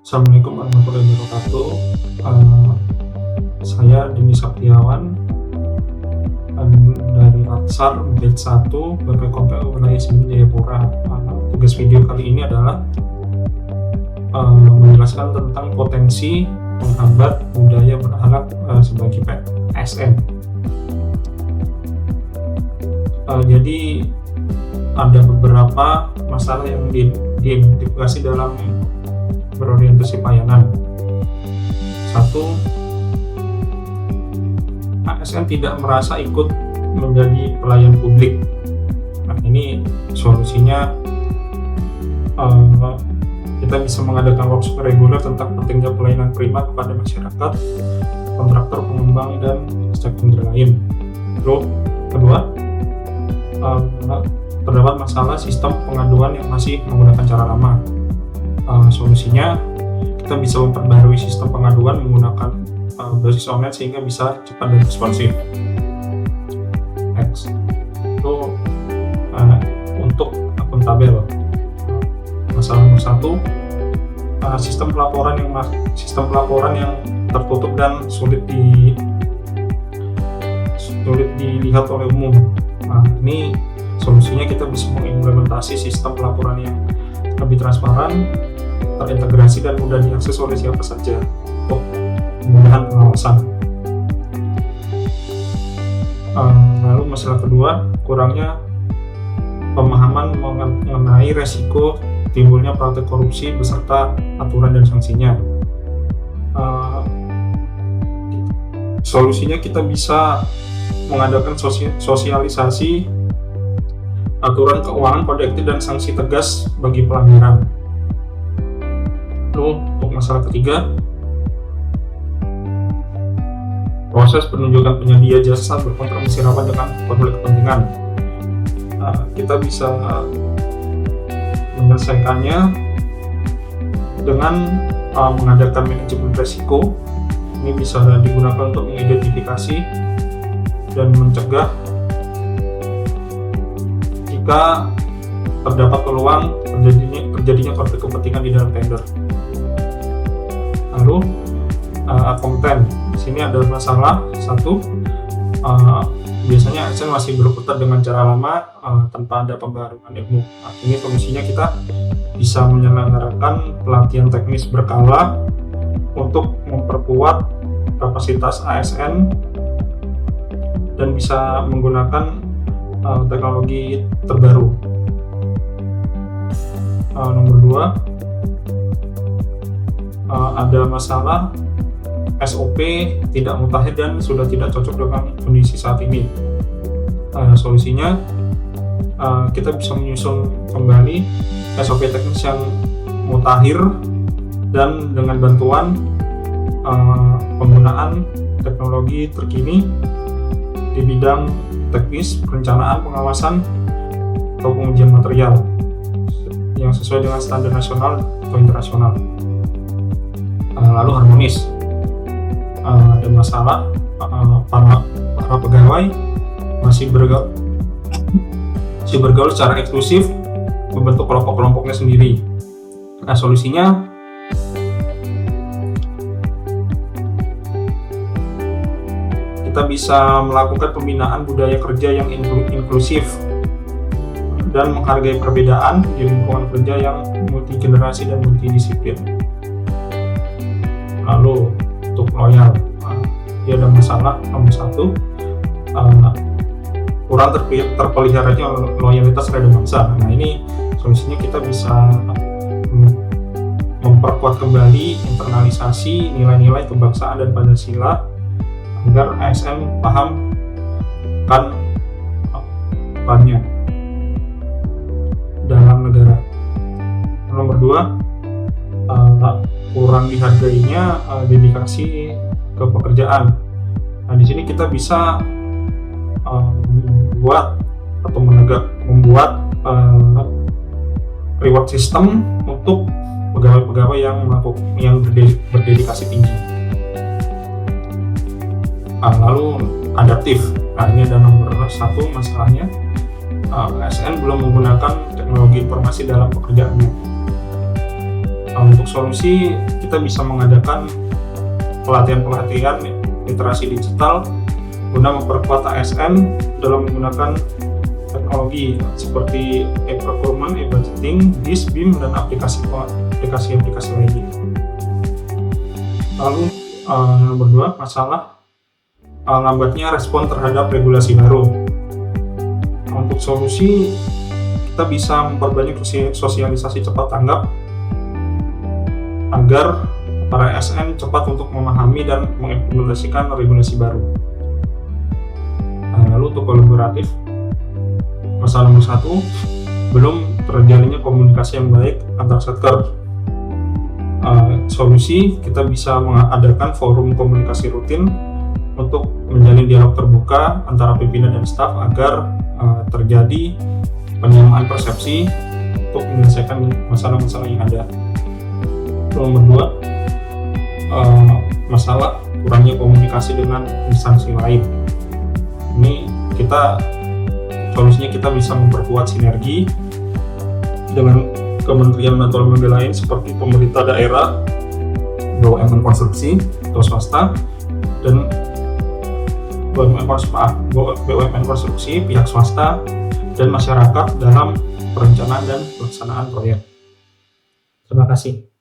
Assalamualaikum warahmatullahi wabarakatuh. Saya Dini Saptiawan dari Latsar Batch 1 BPKOMPU Wilayah 9 Jayapura. Tugas video kali ini adalah menjelaskan tentang potensi menghambat budaya berakhlak sebagai ASN. Jadi ada beberapa masalah yang diidentifikasi dalam berorientasi pelayanan. 1. ASN tidak merasa ikut menjadi pelayan publik. Nah, ini solusinya kita bisa mengadakan workshop reguler tentang pentingnya pelayanan prima kepada masyarakat, kontraktor, pengembang, dan stakeholder lain. Lalu, kedua, terdapat masalah sistem pengaduan yang masih menggunakan cara lama. Solusinya kita bisa memperbarui sistem pengaduan menggunakan basis online sehingga bisa cepat dan responsif. Next. Itu untuk akuntabel. Masalah nomor 1, sistem pelaporan yang tertutup dan sulit dilihat oleh umum. Nah, ini solusinya kita bisa mengimplementasi sistem pelaporan yang lebih transparan, terintegrasi, dan mudah diakses oleh siapa saja untuk kemudahan pengawasan. Lalu masalah kedua, kurangnya pemahaman mengenai resiko timbulnya praktek korupsi beserta aturan dan sanksinya. Solusinya kita bisa mengadakan sosialisasi aturan keuangan, kode etik, dan sanksi tegas bagi pelanggaran. Lalu untuk masalah ketiga, proses penunjukan penyedia jasa berkontrak bersirapan dengan konflik kepentingan. Kita bisa menyelesaikannya dengan mengadakan manajemen risiko. Ini bisa digunakan untuk mengidentifikasi dan mencegah jika terdapat peluang terjadinya konflik kepentingan di dalam tender. Lalu konten. Di sini ada masalah 1. Biasanya ASN masih berputar dengan cara lama tanpa ada pembaruan ilmu. Nah, ini solusinya kita bisa menyelenggarakan pelatihan teknis berkala untuk memperkuat kapasitas ASN dan bisa menggunakan teknologi terbaru. Nomor 2, ada masalah SOP tidak mutakhir dan sudah tidak cocok dengan kondisi saat ini. Solusinya kita bisa menyusun kembali SOP teknis yang mutakhir dan dengan bantuan penggunaan teknologi terkini di bidang teknis, perencanaan, pengawasan, atau pengujian material yang sesuai dengan standar nasional atau internasional. Lalu harmonis. Ada masalah para pegawai masih bergaul secara eksklusif, membentuk kelompok-kelompoknya sendiri. Nah, solusinya kita bisa melakukan pembinaan budaya kerja yang inklusif dan menghargai perbedaan di lingkungan kerja yang multigenerasi dan multidisiplin. Lalu untuk loyal, dia ada masalah nomor 1, kurang terpeliharanya loyalitas terhadap bangsa. Nah, ini solusinya kita bisa memperkuat kembali internalisasi nilai-nilai kebangsaan dan Pancasila agar ASN paham kan perannya dalam negara. Nomor 2, kurang dihargainya dedikasi ke pekerjaan. Nah, di sini kita bisa membuat reward system untuk pegawai-pegawai yang berdedikasi tinggi. Lalu adaptif. Nah, ini ada nomor 1 masalahnya. ASN belum menggunakan teknologi informasi dalam pekerjaannya. Untuk solusi, kita bisa mengadakan pelatihan-pelatihan literasi digital guna memperkuat ASN dalam menggunakan teknologi seperti e-procurement, e-budgeting, BIS, BIM, dan aplikasi lainnya. Lalu nomor 2, masalah lambatnya respon terhadap regulasi baru. Untuk solusi, kita bisa memperbanyak sosialisasi cepat tanggap agar para ASN cepat untuk memahami dan mengimplementasikan regulasi baru. Lalu untuk kolaboratif, masalah nomor 1, belum terjalinnya komunikasi yang baik antar sektor. Solusi, kita bisa mengadakan forum komunikasi rutin untuk menjalin dialog terbuka antara pimpinan dan staf agar terjadi penyamaan persepsi untuk menyelesaikan masalah-masalah yang ada. Nomor 2, masalah kurangnya komunikasi dengan instansi lain. Ini solusinya kita bisa memperkuat sinergi dengan kementerian atau lembaga lain seperti pemerintah daerah, BUMN konstruksi atau swasta, dan BUMN konstruksi, pihak swasta, dan masyarakat dalam perencanaan dan pelaksanaan proyek. Terima kasih.